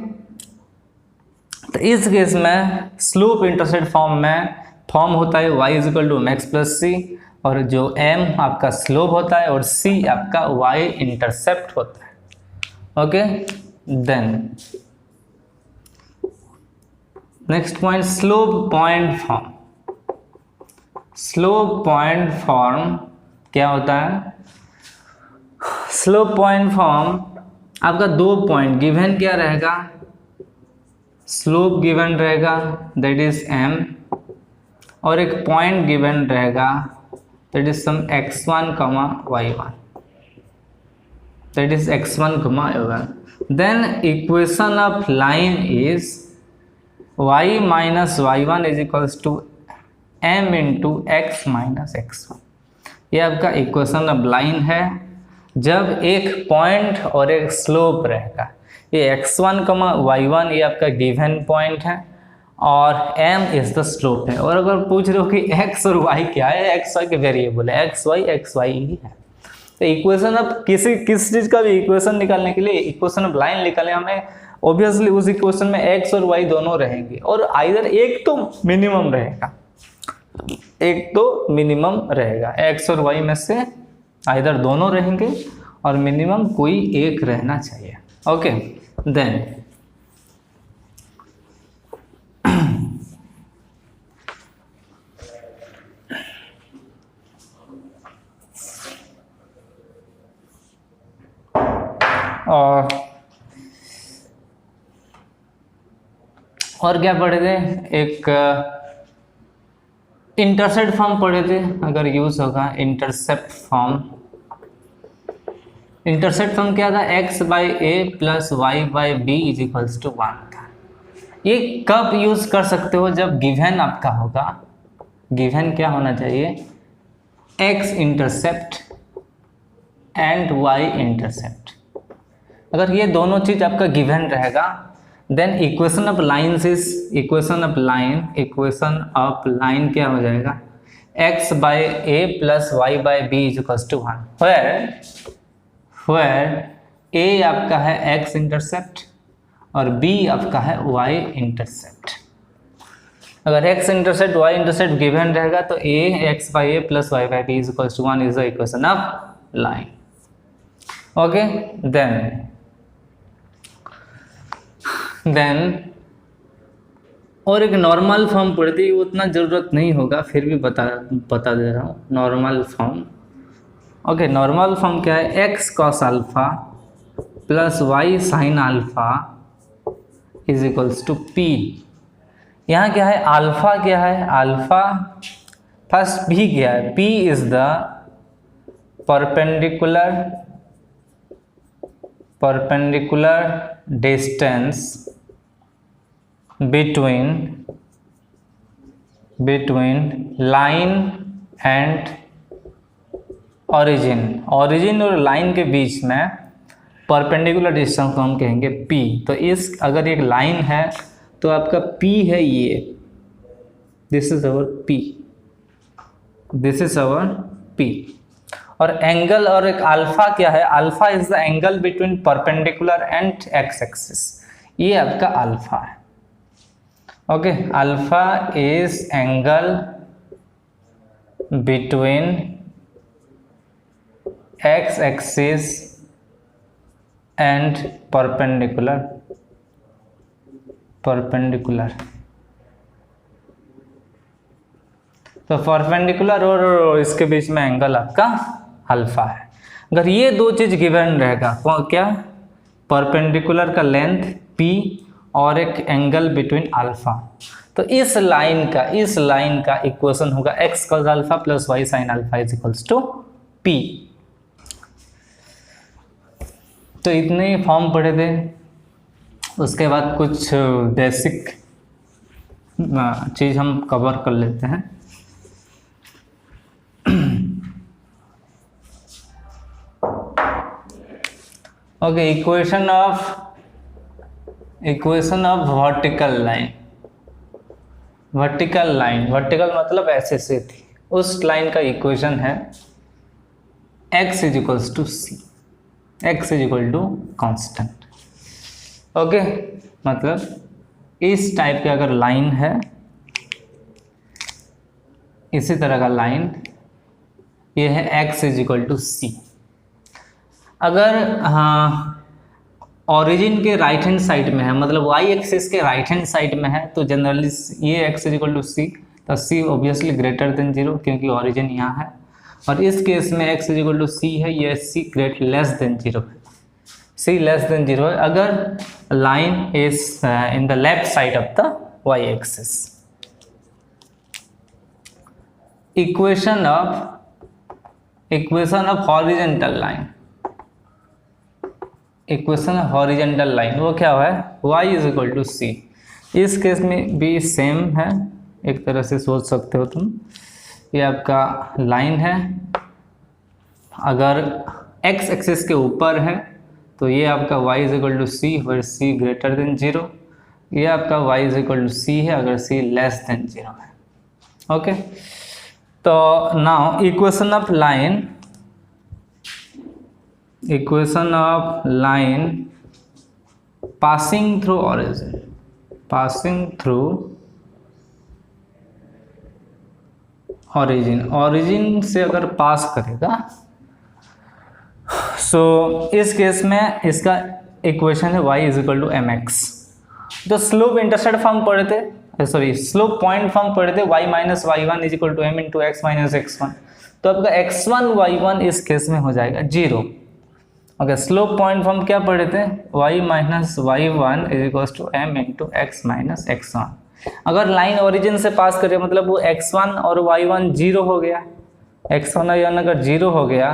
तो इस केस में स्लोप इंटरसेप्ट फॉर्म में फॉर्म होता है y is equal to mx plus C, और जो m आपका स्लोप होता है और c आपका y इंटरसेप्ट होता है. Okay, then next point slope point form. Slope point form क्या होता है? स्लोप पॉइंट फॉर्म आपका दो पॉइंट गिवन क्या रहेगा? स्लोप गिवन रहेगा दैट इज m, और एक पॉइंट गिवन रहेगा that is some x1, y1, that is x1, y1. Then equation of line is y minus y1 is equals to m into x minus x1. ये आपका equation of line है जब एक point और एक slope रहेगा. ये x1, y1 ये आपका गिवन पॉइंट है और m इज द स्लोप है. और अगर पूछ रहे हो कि x और y क्या है, x y के वेरिएबल है, x y ही है. तो इक्वेशन ऑफ किस चीज का भी इक्वेशन निकालने के लिए, इक्वेशन ऑफ लाइन निकालने हमें ऑब्वियसली उस इक्वेशन में x और y दोनों रहेंगे और आइदर एक तो मिनिमम रहेगा, एक तो मिनिमम रहेगा, x और y में से आइदर दोनों रहेंगे और मिनिमम कोई एक रहना चाहिए। ओके, देन और क्या पढ़े थे, एक इंटरसेप्ट फॉर्म पढ़े थे, अगर यूज होगा इंटरसेप्ट फॉर्म। इंटरसेप्ट फॉर्म क्या था, x by a plus y by b is equals to 1 था। ये कब यूज कर सकते हो, जब गिवन आपका होगा, गिवन क्या होना चाहिए, x intercept and y intercept. अगर ये दोनों चीज आपका गिवन रहेगा देन इक्वेशन ऑफ लाइन क्या हो जाएगा, x by a plus y by b is equals to 1, where a आपका है x इंटरसेप्ट और b आपका है y इंटरसेप्ट। अगर x intercept y intercept given रहेगा तो a x by a plus y by b is equals to 1 is the equation of line. Okay, then और एक नॉर्मल फॉर्म पढ़ती है, उतना ज़रूरत नहीं होगा फिर भी बता दे रहा हूँ normal form. Okay, normal form क्या है, x cos alpha plus y sine alpha is equals to p। यहाँ क्या है, अल्फा क्या है, अल्फा फर्स्ट भी क्या है, p is the perpendicular distance between line and origin और लाइन के बीच में परपेंडिकुलर डिस्टेंस को हम कहेंगे p। तो इस अगर एक लाइन है तो आपका p है ये, दिस इज अवर p। और एंगल और एक अल्फा क्या है, alpha is the angle between perpendicular and x axis, ये आपका अल्फा है। Okay, alpha is angle between x axis and perpendicular. तो परपेंडिकुलर और इसके बीच में एंगल आपका अल्फा है। अगर ये दो चीज गिवन रहेगा, क्या, परपेंडिकुलर का लेंथ p और एक एंगल बिटवीन अल्फा, तो इस लाइन का इक्वेशन होगा x cos alpha plus y sin alpha is equals to p। तो इतने ही फॉर्म पढ़े थे, उसके बाद कुछ बेसिक चीज हम कवर कर लेते हैं। Okay, equation of vertical line मतलब ऐसे से थी, उस लाइन का इक्वेशन है x is equals to c, x is equal to constant. Okay, मतलब इस टाइप के अगर लाइन है, इसी तरह का लाइन ये है x is equal to c। अगर ओरिजिन के राइट हैंड साइड में है, मतलब y एक्सिस के राइट हैंड साइड में है, तो जनरली ये x is equal to c, तो c ऑब्वियसली ग्रेटर देन 0 क्योंकि ओरिजिन यहाँ है। और इस केस में x is equal to c है, ये c लेस देन 0 है, c लेस देन 0 है अगर line is in the left side of the y axis. Equation of horizontal line, वो क्या है, y is equal to c। इस केस में भी सेम है, एक तरह से सोच सकते हो तुम, ये आपका लाइन है, अगर x एक्सिस के ऊपर है तो ये आपका y is equal to c where c greater than 0, ये आपका y is equal to c है अगर c लेस देन 0 है। ओके, तो now equation of line equation of line passing through origin, passing through origin से अगर पास करेगा, सो इस केस में इसका इक्वेशन है y is equal to M x. जो स्लोप इंटरसेप्ट फॉर्म पढ़े थे, सॉरी स्लोप पॉइंट फॉर्म पढ़े थे, y minus y one is equal to m into x minus x one, तो आपका x1 y1 इस केस में हो जाएगा 0। ओके, स्लोप पॉइंट फॉर्म क्या पढ़े थे, y minus y one is equal to m into x minus x one. अगर लाइन ओरिजिन से पास करे मतलब वो x1 और y1 0 हो गया, x1 और y1 अगर 0 हो गया,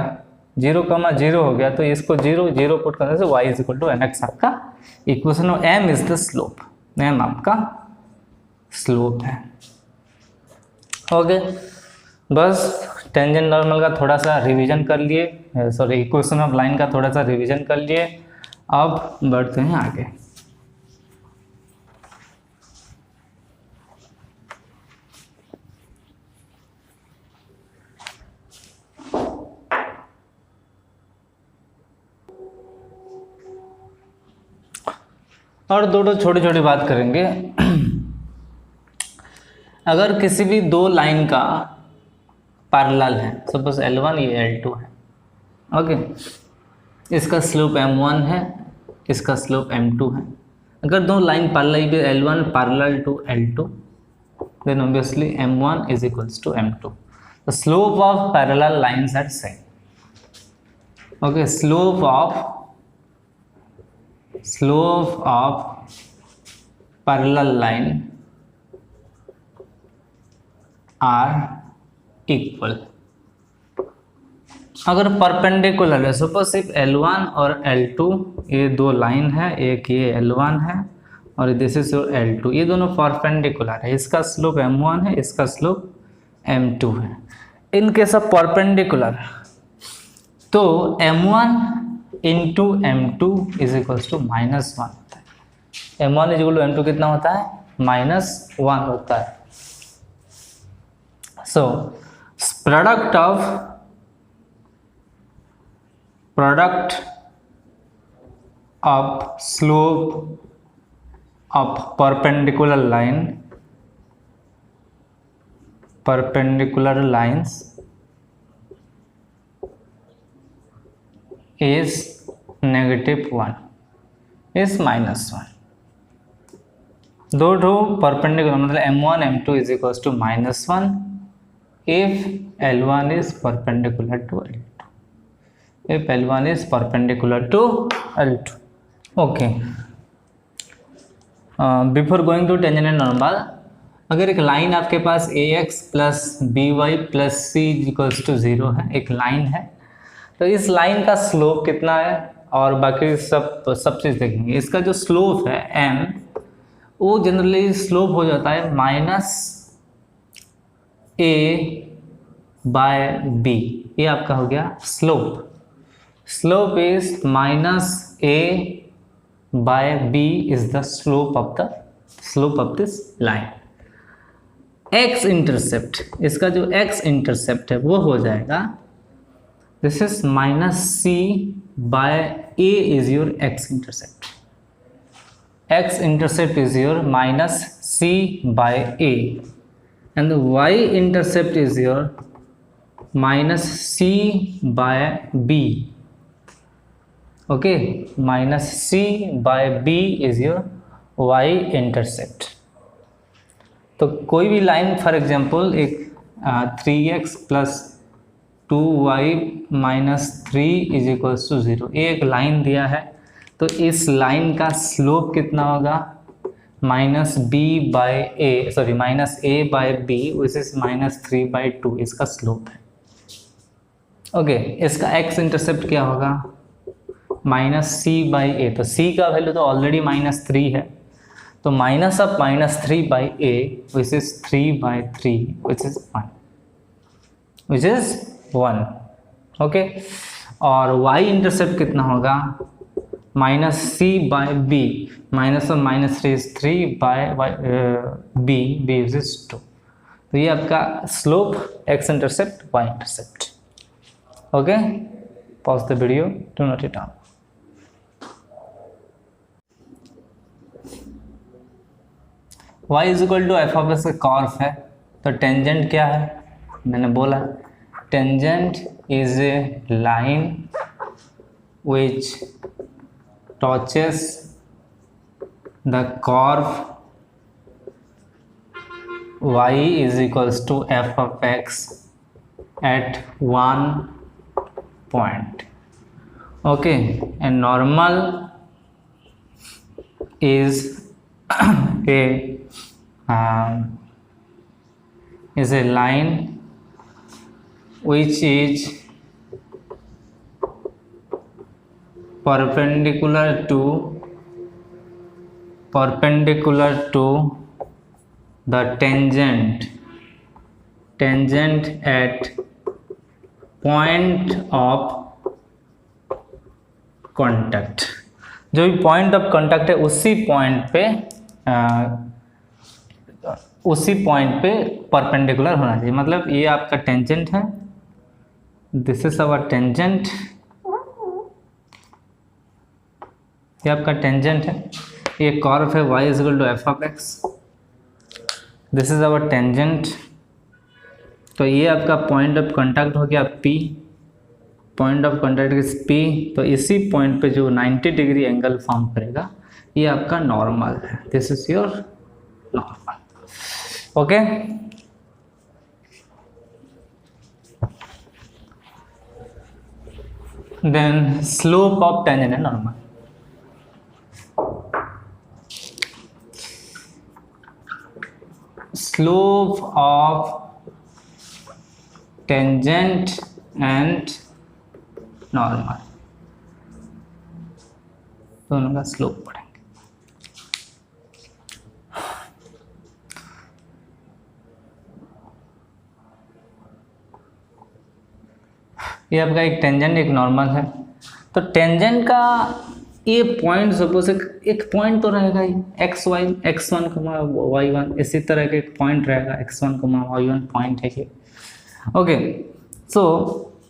0,0 हो गया, तो इसको 0 0 पुट करने से y is equal to M X आपका equation of m is the slope, m आपका स्लोप है। ओके, बस टेंजेंट नॉर्मल का थोड़ा सा रिवीजन कर लिए, सॉरी इक्वेशन ऑफ लाइन का थोड़ा सा रिवीजन कर लिए। अब बढ़ते हैं आगे। और दो छोटी छोटी बात करेंगे। अगर किसी भी दो लाइन का पैरेलल है, सपोज L1 ये L2 है, ओके, इसका स्लोप M1 है, इसका स्लोप M2 है। अगर दो लाइन पैरेलल भी L1 parallel to L2, then obviously M1 is equals to M2। The slope of parallel lines are same. Okay, slope of parallel line are equal. अगर perpendicular है, suppose सिर्फ L1 और L2 ये दो line है, एक ये L1 है और दिस इज योर L2, ये दोनों परपेंडिकुलर है, इसका स्लोप M1 है, इसका स्लोप M2 है। इन केस ऑफ परपेंडिकुलर तो M1 into M2 is equals to -1 होता है। M1 is equal to M2 कितना होता है, -1 होता है। So product of slope of perpendicular lines is -1, is -1। दो परपेंडिकुलर मतलब M1 M2 is equal to -1 if L1 is perpendicular to L2, if L1 is perpendicular to L2। okay, before going to tangent and normal, अगर एक line आपके पास ax plus by plus c equals to 0 है, एक line है, तो इस line का स्लोप कितना है और बाकी सब चीज़ देखेंगे। इसका जो स्लोप है m, वो जनरली स्लोप हो जाता है -a बाय b, ये आपका हो गया slope. Slope is -a by b is the slope of this line. x intercept, इसका जो x इंटरसेप्ट है वो हो जाएगा, this is -c by a is your x intercept. x intercept is your -c by a and the y intercept is your -c by b। okay, -c by b is your y intercept। तो कोई भी line for example एक 3x plus 2y minus 3 is equals to 0, एक line दिया है, तो इस line का स्लोप कितना होगा, -b by a, sorry -a by b which is -3/2 इसका स्लोप है। ओके, इसका x इंटरसेप्ट क्या होगा, -c बाय a, तो c का वैल्यू तो ऑलरेडी -3 है, तो minus of -3/a which is 3/3 which is 1। Okay, और y इंटरसेप्ट कितना होगा, -c by b, minus of -3 is 3/b, b is 2। तो ये आपका slope, x intercept, y intercept. Okay, pause the video, do not it down. y is equal to F of x का curve है, तो tangent क्या है, मैंने बोला tangent is a line which touches the curve y is equals to f of x at one point. Okay, and normal is a line which is perpendicular to the tangent at point of contact. जो भी point of contact है उसी point पे perpendicular होना चाहिए। मतलब ये आपका टेंजेंट है, दिस इज आवर टेंजेंट, ये आपका टेंजेंट है, ये कर्व है y is equal to F of x, this is our tangent. तो ये आपका पॉइंट ऑफ कांटेक्ट हो गया P, point of contact is P, तो इसी पॉइंट पे जो 90 डिग्री एंगल फॉर्म करेगा ये आपका नॉर्मल है, this is your normal. Okay, then slope of tangent है normal. Slope of tangent and normal, दोनों का स्लोप पढ़ेंगे। ये आपका एक टेंजेंट एक नॉर्मल है। तो टेंजेंट का ये पॉइंट सपोज एक पॉइंट तो रहेगा ही एक्स वाई, x1 y1, इसी तरह का एक पॉइंट रहेगा x1 y1 पॉइंट है ये। Okay, so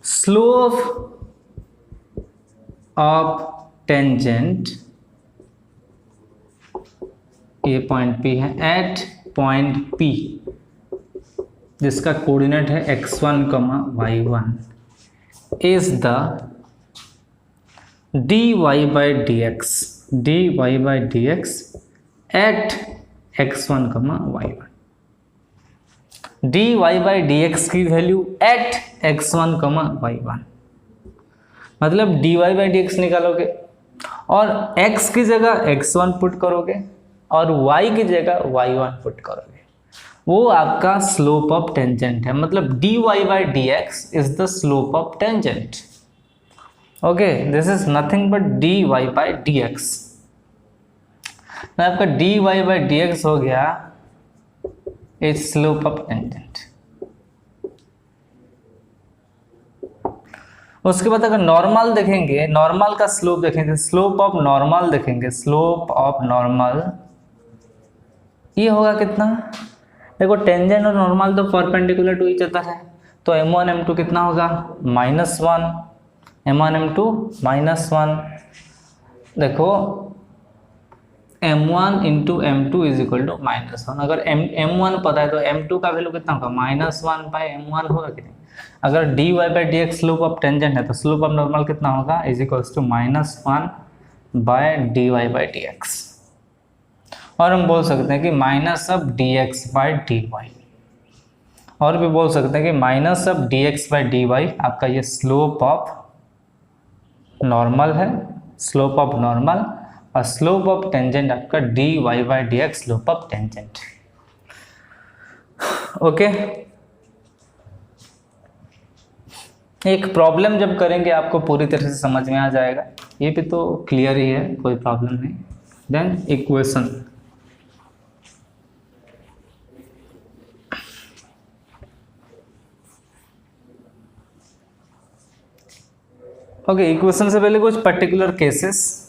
slope of tangent, ये पॉइंट P है, एट पॉइंट P जिसका कोऑर्डिनेट है x1 y1 is the dy by dx at x1 y1। dy by dx की वैल्यू at x1 y1, मतलब dy by dx निकालोगे और x की जगह x1 पुट करोगे और y की जगह y1 पुट करोगे, वो आपका स्लोप ऑफ टेंजेंट है। मतलब dy by dx is the slope of tangent. Okay, this is nothing but dy by dx। आपका dy by dx हो गया इज स्लोप ऑफ टेंजेंट। उसके बाद अगर नॉर्मल देखेंगे, नॉर्मल का स्लोप देखेंगे, स्लोप ऑफ नॉर्मल देखेंगे, स्लोप ऑफ नॉर्मल ये होगा कितना, देखो टेंजेंट और नॉर्मल तो परपेंडिकुलर टू ईच अदर है, तो m1 m2 कितना होगा -1, m1 m2 -1। देखो m1 into m2 is equal to -1। अगर m1 पता है तो m2 का वैल्यू कितना होगा -1 बाय m1 होगा कि नहीं। अगर dy by dx slope of tangent है तो स्लोप ऑफ नॉर्मल कितना होगा is equals to -1 by dy by dx। और हम बोल सकते हैं कि minus of dx by dy, और भी बोल सकते हैं कि minus of dx by dy आपका ये स्लोप ऑफ नॉर्मल है, स्लोप ऑफ नॉर्मल, और स्लोप ऑफ टेंजेंट आपका dy by dx slope of tangent. Okay, एक प्रॉब्लम जब करेंगे आपको पूरी तरह से समझ में आ जाएगा, ये भी तो क्लियर ही है, कोई प्रॉब्लम नहीं। देन इक्वेशन, ओके, इक्वेशन से पहले कुछ पर्टिकुलर केसेस।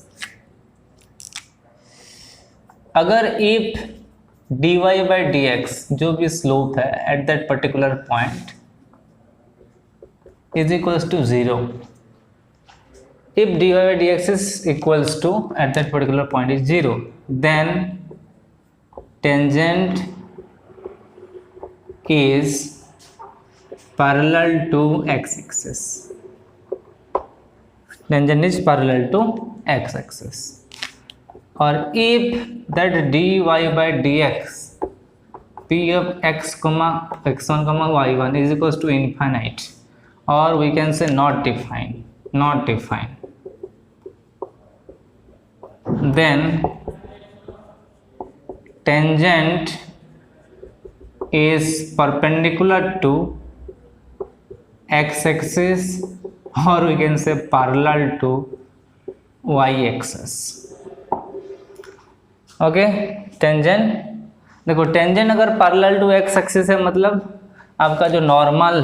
अगर इफ dy by dx जो भी स्लोप है at that particular point is equals to 0, if dy by dx is equals to at that particular point is 0, then tangent is parallel to x-axis. Tangent is parallel to x-axis. और if that dy by dx p of x comma x1 comma y1 is equals to infinite, or we can say not defined, then tangent is perpendicular to x-axis, or we can say parallel to y-axis. Okay, tangent देखो, tangent अगर parallel to x axis है मतलब आपका जो normal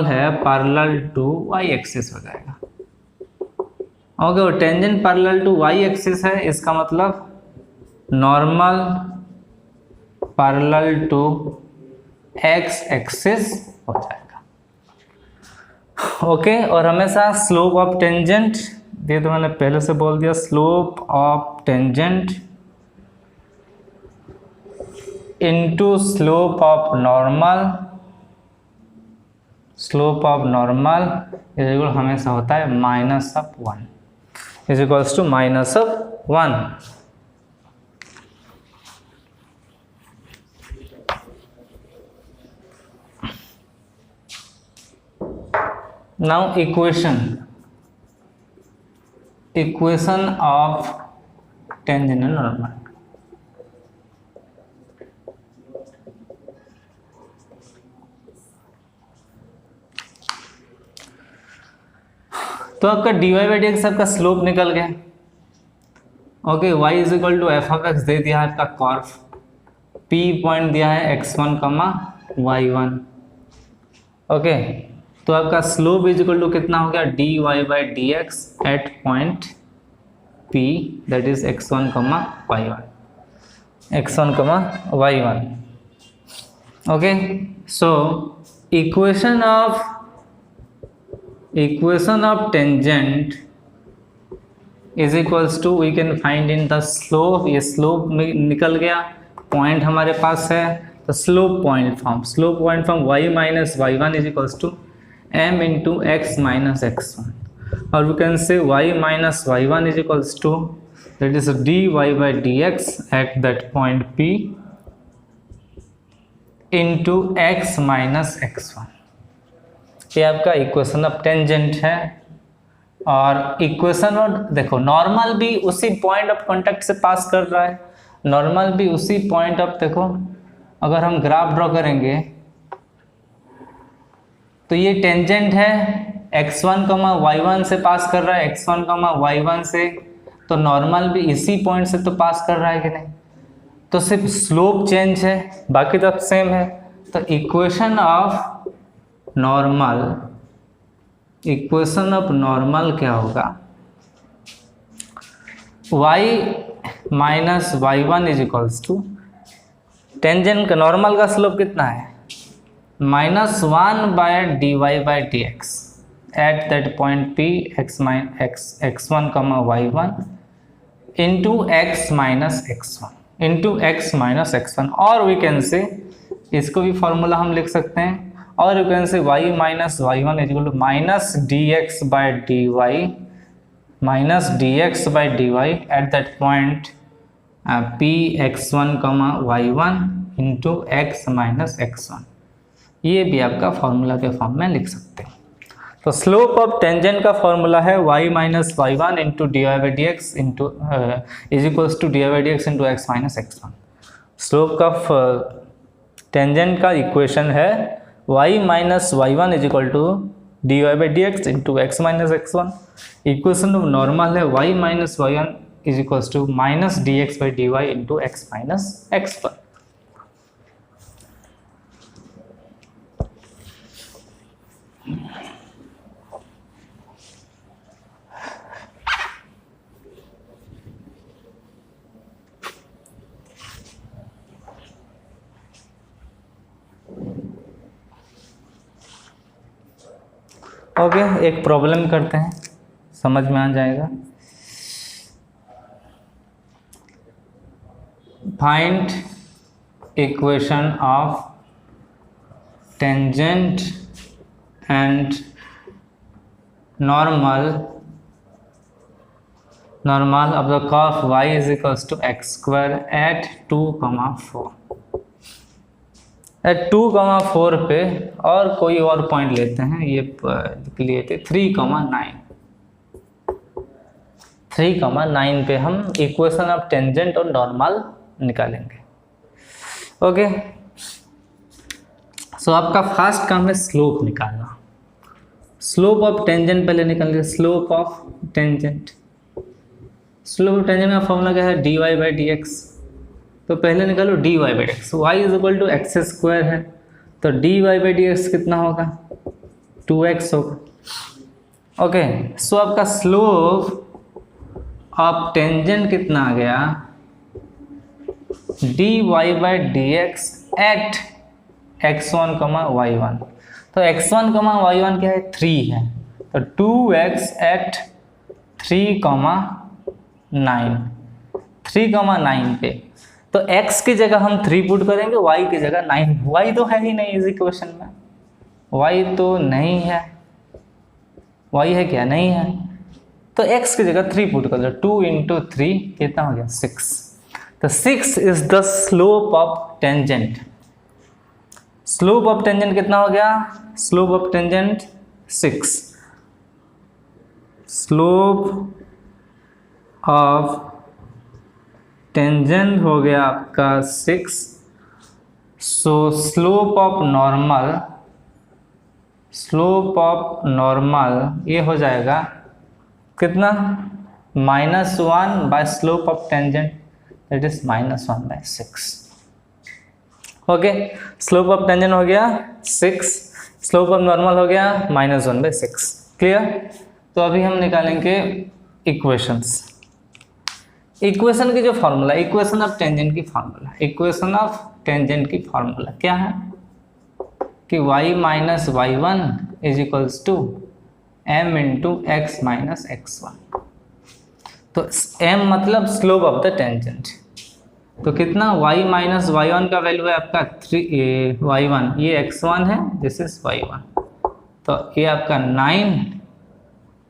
है parallel to y axis हो जाएगा। Okay, और tangent parallel to y axis है, इसका मतलब normal parallel to x axis हो जाएगा। ओके, और हमेशा स्लोप ऑफ टेंजेंट, ये तो मैंने पहले से बोल दिया, slope of tangent into slope of normal is equal हमेशा होता है -1 is equals to -1। Now equation of tangent and normal. तो आपका dy बाई डी एक्स आपका स्लोप निकल गया। Okay, y is equal to F of X दे दिया है आपका कर्व, p पॉइंट दिया है x1 कमा y1। ओके, तो आपका स्लोप इज इक्वल टू कितना हो गया, dy by D x at point p that is x1 comma y1। Okay, so equation of tangent is equals to we can find in the slope। ये slope निकल गया, point हमारे पास है, तो slope point form y minus y1 is equals to m into x minus x1, और we can say y minus y1 is equals to that is dy by D x at that point p into x minus x1। ये आपका equation of tangent है। और equation और देखो, normal भी उसी point of contact से पास कर रहा है, नॉर्मल भी उसी पॉइंट ऑफ, देखो अगर हम ग्राफ ड्रॉ करेंगे तो ये टेंजेंट है x1 कमा y1 से पास कर रहा है, x1 कमा y1 से, तो नॉर्मल भी इसी पॉइंट से तो पास कर रहा है कि नहीं, तो सिर्फ स्लोप चेंज है, बाकी तो सेम है। तो इक्वेशन ऑफ नॉर्मल क्या होगा, y minus y1 is equals to tangent का नॉर्मल का स्लोप कितना है, -1 by dy by D x at that point p x1 comma y1 into x minus x1 और वी कैन से इसको भी फॉर्मूला हम लिख सकते हैं, और you can say y minus y1 is equal to minus dx by dy at that point p x1 comma y1 into x minus x1। ये भी आपका फॉर्मूला के फॉर्म में लिख सकते हैं। तो स्लोप ऑफ टेंजेंट का फॉर्मूला है y minus y1 into dy by D x into is equals to dy by D x into x minus x1। Slope का टेंजेंट का इक्वेशन है y minus y1 is equal to dy by D x into x minus x1। Equation of normal है y minus y1 is equals to minus dx by dy into x minus x1। Okay, एक problem करते हैं, समझ में आ जाएगा। Find equation of tangent and normal of the curve y is equals to x square at 2,4। At 2,4 पे और कोई और पॉइंट लेते हैं, ये लिए थे 3,9। 3,9 पे हम इक्वेशन ऑफ टेंजेंट और नॉर्मल निकालेंगे। ओके, सो आपका फर्स्ट काम है स्लोप निकालना। स्लोप ऑफ टेंजेंट पहले निकालेंगे। स्लोप ऑफ टेंजेंट का फॉर्मूला क्या है? dy by D x. तो पहले निकालो dy by D x. y is equal to x square है, तो dy बाई डी एक्स कितना होगा? 2x होगा। ओके, सो आपका स्लोप ऑफ टेंजेंट कितना आ गया? dy by D x at x1, y1। तो x1, y1 क्या है? 3 है, तो 2x एट 3,9 पे। तो x की जगह हम 3 पुट करेंगे, y की जगह 9। y तो है ही नहीं इस इक्वेशन में, y तो नहीं है। y है क्या? नहीं है। तो x की जगह 3 पुट कर लो। 2 इंटू 3 कितना हो गया? 6। तो 6 is the slope of tangent. Slope of tangent कितना हो गया? Slope of tangent 6। Slope of tangent हो गया आपका 6। सो स्लोप ऑफ नॉर्मल ये हो जाएगा कितना? -1 by slope of tangent, that is -1/6। Okay, slope of tangent हो गया 6, स्लोप ऑफ नॉर्मल हो गया -1/6। क्लियर? तो अभी हम निकालेंगे इक्वेशंस। इक्वेशन की जो फॉर्मूला, इक्वेशन ऑफ टेंजेंट की फॉर्मूला, इक्वेशन ऑफ टेंजेंट की फॉर्मूला क्या है? कि y minus y1 is equals to m into x minus x1। तो m मतलब स्लोप ऑफ द टेंजेंट। तो कितना? y माइनस y1 का वैल्यू है आपका 3 y1, ये x1 है, दिस इज y1। तो ये आपका 9,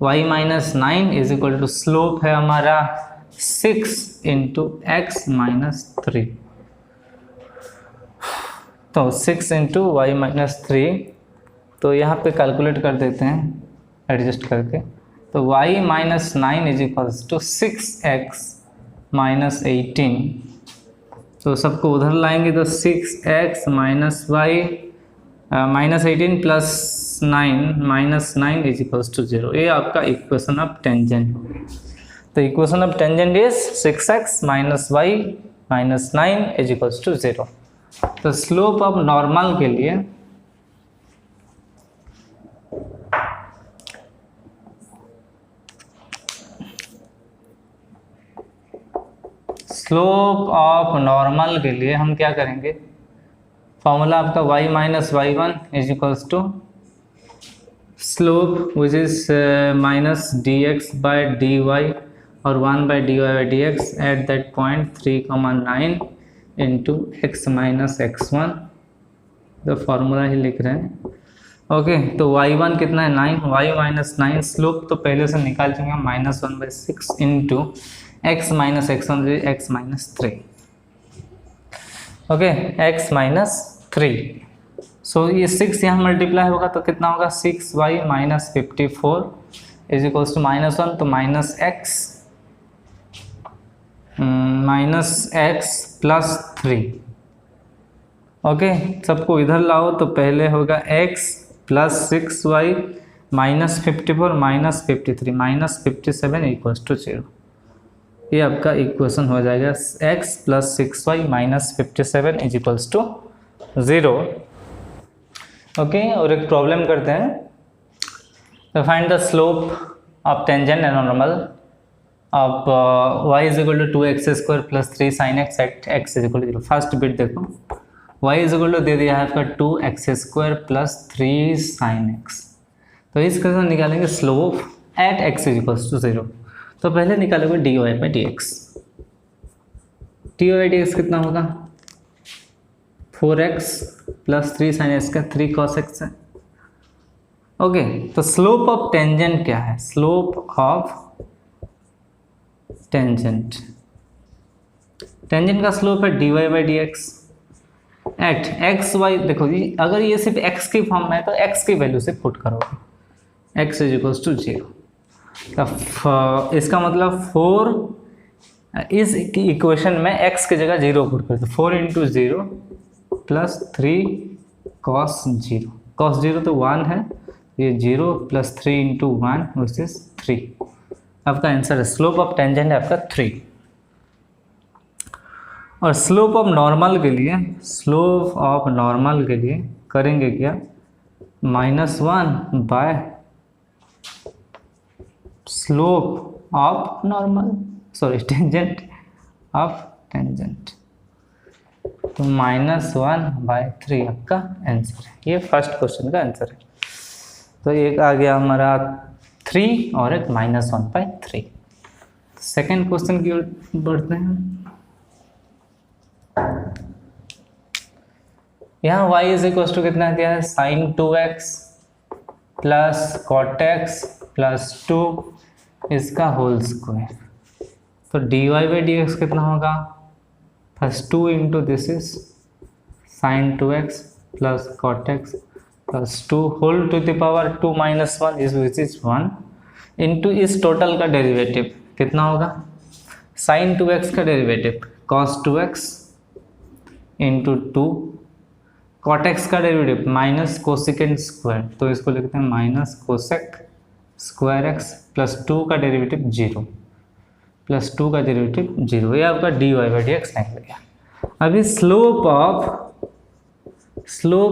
y minus 9 is equal to slope है हमारा 6 इंटू एक्स माइनस 3। तो 6 इंटू वाई माइनस 3, तो यहाँ पे कैलकुलेट कर देते हैं एडजस्ट करके। तो y minus 9 is equals to 6x minus 18। तो सबको उधर लाएंगे तो 6x minus y minus 18 plus 9 minus 9 is equals to 0। ये आपका इक्वेशन ऑफ टेंजेंट। तो equation of tangent is 6x minus y minus 9 is equals to 0। तो स्लोप ऑफ नॉर्मल के लिए हम क्या करेंगे? फॉर्मूला आपका y minus y1 is equals to slope which is minus dx by dy और 1 by dy by D x at that point 3,9 into x minus x1। तो formula ही लिख रहे हैं। ओके, तो y1 कितना है? 9, y माइनस 9 स्लोप तो पहले से निकाल चुके हैं, -1/6 into x minus x1 x minus 3। Okay, x minus 3। सो ये 6 यहाँ मल्टीप्लाई होगा तो कितना होगा? 6y minus 54 is equals to -1, तो माइनस एक्स प्लस 3। ओके, सबको इधर लाओ तो पहले होगा x plus 6y minus 54 minus 53 minus 57 equals to 0। ये आपका इक्वेशन हो जाएगा x plus 6y minus 57 is equals to 0। Okay, और एक प्रॉब्लम करते हैं। तो find the slope of tangent and normal of y is equal to 2x² plus 3 sin x at x is equal to 0। First bit देखो, y is equal to दे दिया है आपका 2x² प्लस 3 sin x। तो इस question में निकालेंगे slope at x is equals to 0। तो पहले निकालेंगे d y by D x. D y by D x कितना होगा, 4x प्लस 3 साइन एक्स का 3 कॉस एक्स है। ओके, तो स्लोप ऑफ टेंजेंट क्या है, स्लोप ऑफ टेंजेंट, टेंजेंट का स्लोप है d y by D x at x y. देखो जी, अगर ये सिर्फ x की फॉर्म में है तो x की वैल्यू से पुट करोगे, x इज इक्वल्स टू 0। इसका मतलब 4 इस इक्वेशन में x की जगह 0 पुट कर दो, 4 इंटू 0 प्लस 3 कॉस 0, कॉस 0 तो 1 है, ये 0 प्लस 3 इंटू 1 विच इज 3। आपका आंसर है, स्लोप ऑफ टेंजेंट है आपका 3। और स्लोप ऑफ नॉर्मल के लिए, स्लोप ऑफ नॉर्मल के लिए करेंगे क्या, -1 by slope of normal, sorry tangent of tangent, तो -1 बाय 3 आपका आंसर है। ये फर्स्ट क्वेश्चन का आंसर है। तो एक आ गया हमारा 3 और एक -1 बाय 3। सेकेंड क्वेश्चन की ओर बढ़ते हैं। यहाँ y इज इक्वल टू कितना दिया है, sine 2x plus cot x plus 2 इसका होल स्क्वायर। तो d y by D x कितना होगा, first 2 into this is sine 2x plus cot x plus 2 whole to the power 2 minus 1 is which is 1 into इस total का derivative कितना होगा, sine 2x का derivative cos 2x into 2 cot x का derivative minus cosecant square, तो इसको लिखते हैं minus cosec square x plus 2 का डेरिवेटिव 0 प्लस 2 का डेरिवेटिव 0। ये आपका d y by D x निकल गया। अभी स्लोप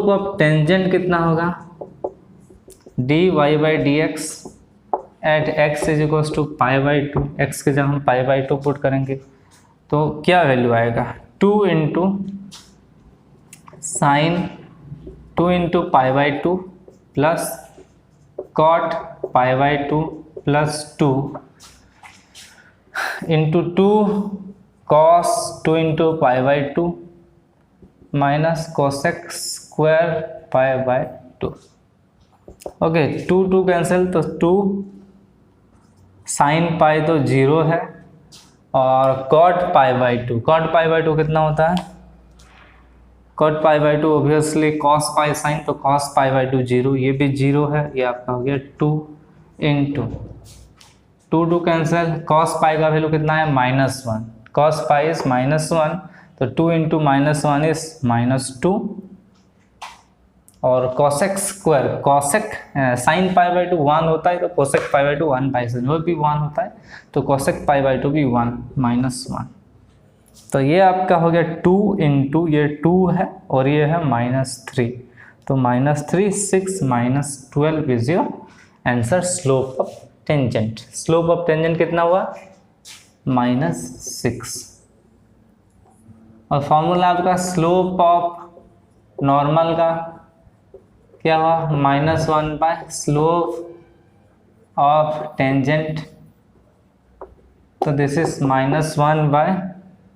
ऑफ टेंजेंट कितना होगा, d y by D x at x is equals to pi by 2, x के जब हम पाई बाई 2 पुट करेंगे तो क्या वैल्यू आएगा, 2 into sine 2 into pi by 2 plus cot pi by 2 plus 2 into 2 cos 2 into pi by 2 minus cosec square pi by 2। Okay, 2 cancel, तो 2 sine pi तो 0 है और cot pi by 2, cot pi by 2 कितना होता है, cot pi by 2 obviously cos pi sine, तो cos pi by 2 0, ये भी 0 है, ये आपका हो गया 2 इंटू 2 कैंसिल, कॉस पाई का वैल्यू कितना है -1, कॉस पाई इज -1, तो 2 इंटू -1 इज -2 और cosec square, cosec sine pi by 2 1 होता है, तो cosec pi by 2 1 by sine वो भी 1 होता है, तो कोसेक पाई बाई 2 भी 1 -1। तो ये आपका हो गया 2 इंटू ये 2 है और ये है -3, तो -3 6 -12 is your answer, slope of tangent. Slope of tangent कितना हुआ, -6। और फॉर्मूला आपका स्लोप ऑफ नॉर्मल का क्या हुआ, -1 बाय स्लोप ऑफ टेंजेंट, तो this is -1 by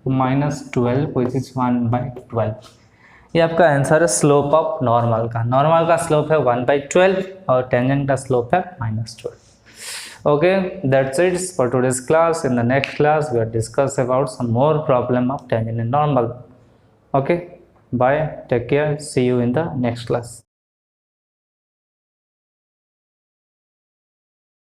-12 which is 1 by 12। ये आपका आंसर है स्लोप ऑफ नॉर्मल का। नॉर्मल का स्लोप है 1/12 और टेंजेंट का स्लोप है -12। Okay, that's it for today's class. In the next class we are discuss about some more problem of tangent and normal. Okay, bye, take care, see you in the next class.